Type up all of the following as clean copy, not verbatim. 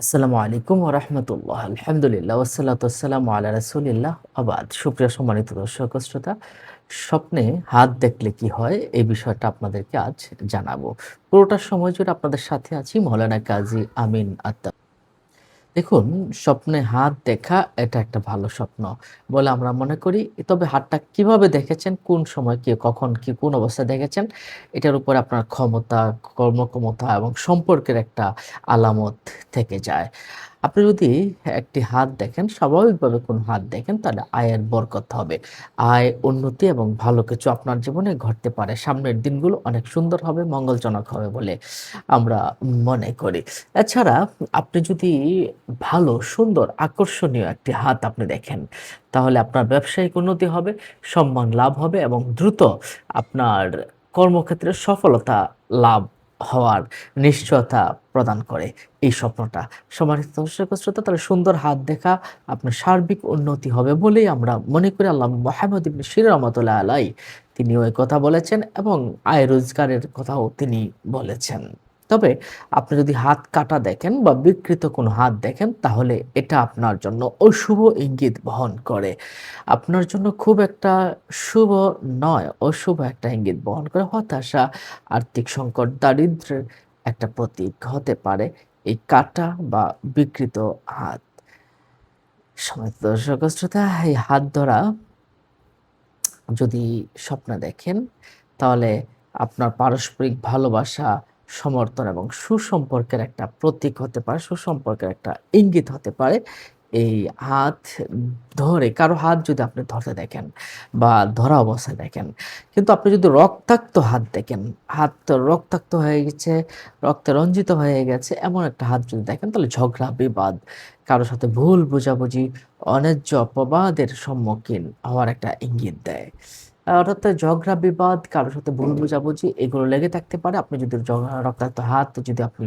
আসসালামু আলাইকুম ওয়া রাহমাতুল্লাহ। আলহামদুলিল্লাহ ওয়াসসালাতু ওয়াসসালামু আলা রাসূলিল্লাহ। আবাদ। সুপ্রিয় সম্মানিত দর্শক ও শ্রোতা, স্বপ্নে হাত দেখলে কি হয় এই বিষয়টা আপনাদেরকে আজ জানাবো। পুরোটা সময় জুড়ে আপনাদের সাথে আছি মাওলানা কাজী আমিন আত্মা। দেখুন, স্বপ্নে হাত দেখা এটা একটা ভালো স্বপ্ন বলে আমরা মনে করি। তবে হাতটা কিভাবে দেখেছেন, কোন সময়, কে, কখন, কি, কোন অবস্থায় দেখেছেন, এটার উপরে আপনার ক্ষমতা, কর্মক্ষমতা এবং সম্পর্কের একটা আলামত থেকে যায়। আপনি যদি একটি হাত দেখেন, স্বাভাবিকভাবে কোনো হাত দেখেন, তাহলে আয়ের বরকত হবে। আয়, উন্নতি এবং ভালো কিছু আপনার জীবনে ঘটতে পারে। সামনের দিনগুলো অনেক সুন্দর হবে, মঙ্গলজনক হবে বলে আমরা মনে করি। এছাড়া আপনি যদি ভালো, সুন্দর, আকর্ষণীয় একটি হাত আপনি দেখেন, তাহলে আপনার ব্যবসায়িক উন্নতি হবে, সম্মান লাভ হবে এবং দ্রুত আপনার কর্মক্ষেত্রে সফলতা লাভ হওয়ার নিশ্চয়তা প্রদান করে এই স্বপ্নটা। সম্মানিত দর্শক ও শ্রোতা, তাহলে সুন্দর হাত দেখা আপনার সার্বিক উন্নতি হবে বলেই আমরা মনে করি। আল্লামা মুহাম্মদ ইবনে সিরিন রাহমাতুল্লাহি আলাইহি তিনিও এই কথা বলেছেন এবং আয় রোজগারের কথাও তিনি বলেছেন। তবে আপনি যদি হাত কাটা দেখেন বা বিকৃত কোনো হাত দেখেন, তাহলে এটা আপনার জন্য অশুভ ইঙ্গিত বহন করে। আপনার জন্য খুব একটা শুভ নয়, অশুভ একটা ইঙ্গিত বহন করে। হতাশা, আর্থিক সংকট, দারিদ্র্যের একটা প্রতীক হতে পারে এই কাটা বা বিকৃত হাত। সম্মানিত দর্শক ও শ্রোতা, এই হাত ধরা যদি স্বপ্নে দেখেন, তাহলে আপনার পারস্পরিক ভালোবাসা, সমর্থন এবং সুসম্পর্কের একটা প্রতীক হতে পারে, সুসম্পর্কের একটা ইঙ্গিত হতে পারে। এই হাত ধরে কারো হাত যদি আপনি ধরতে দেখেন বা ধরা অবস্থায় দেখেন, কিন্তু আপনি যদি রক্তাক্ত হাত দেখেন, হাত রক্তাক্ত হয়ে গেছে, রক্তে রঞ্জিত হয়ে গেছে, এমন একটা হাত যদি দেখেন, তাহলে ঝগড়া, বিবাদ, কারো সাথে ভুল বোঝাবুঝি, অন্যায্য অপবাদের সম্মুখীন হওয়ার একটা ইঙ্গিত দেয়। অর্থাৎ ঝগড়া বিবাদ, কারো সাথে ভুল বোঝাবুঝি এগুলো লেগে থাকতে পারে। আপনি যদি রক্তাক্ত হাত যদি আপনি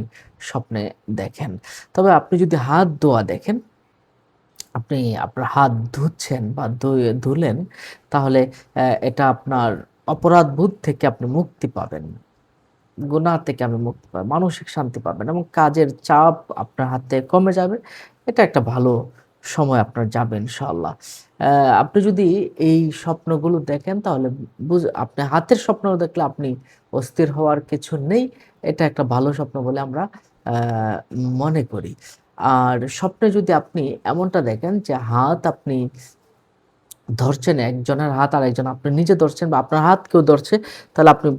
স্বপ্নে দেখেন। তবে আপনি যদি হাত ধোয়া দেখেন, আপনি আপনার হাত ধুচ্ছেন বা ধুলেন, তাহলে এটা আপনার অপরাধবোধ থেকে আপনি মুক্তি পাবেন। গুনাহ থেকে আপনি মুক্তি পাবেন, মানসিক শান্তি পাবেন এবং কাজের চাপ আপনার হাত থেকে কমে যাবে। এটা একটা ভালো সময় আপনার যাবে ইনশাআল্লাহ। অ্যা আপনি যদি এই স্বপ্নগুলো দেখেন, তাহলে আপনি হাতের স্বপ্ন দেখলে আপনি অস্থির হওয়ার কিছু নেই। এটা একটা ভালো স্বপ্ন বলে আমরা মনে করি। আর স্বপ্নে যদি আপনি এমনটা দেখেন যে হাত আপনি ধরছেন, একজনের হাত আরেকজন আপনি নিজে ধরছেন বা আপনার হাত কেউ ধরছে, তাহলে আপনি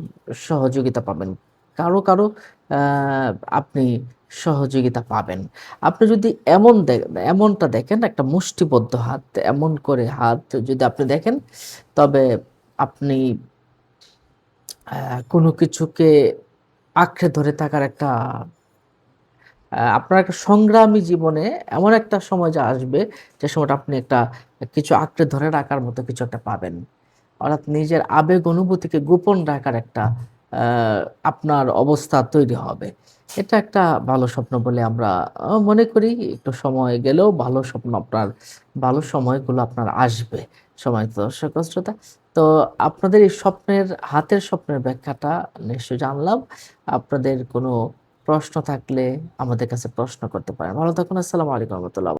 সহযোগিতা পাবেন। কারো আ আপনি সহযোগিতা পাবেন। আপনি যদি এমনটা দেখেন, একটা মুষ্টিবদ্ধ হাত, এমন করে হাত যদি আপনি দেখেন, তবে আপনি কোনো কিছুকে আঁকড়ে ধরে থাকার একটা আপনার একটা সংগ্রামী জীবনে এমন একটা সময় আসবে, যে সময়টা আপনি একটা কিছু আঁকড়ে ধরে রাখার মতো কিছু একটা পাবেন। অর্থাৎ নিজের আবেগ অনুভূতিকে গোপন রাখার একটা আ আপনার অবস্থা তৈরি হবে। এটা একটা ভালো স্বপ্ন বলে আমরা মনে করি। একটু সময় গেলেও ভালো স্বপ্ন আপনার, ভালো সময়গুলো আপনার আসবে। সম্মানিত দর্শক ও শ্রোতা। তো আপনাদের এই হাতের স্বপ্নের ব্যাখ্যাটা নিশ্চয়ই জানলাম। আপনাদের কোনো প্রশ্ন থাকলে আমাদের কাছে প্রশ্ন করতে পারেন। ভালো থাকুন। আসসালামু আলাইকুম ওয়া রাহমাতুল্লাহ।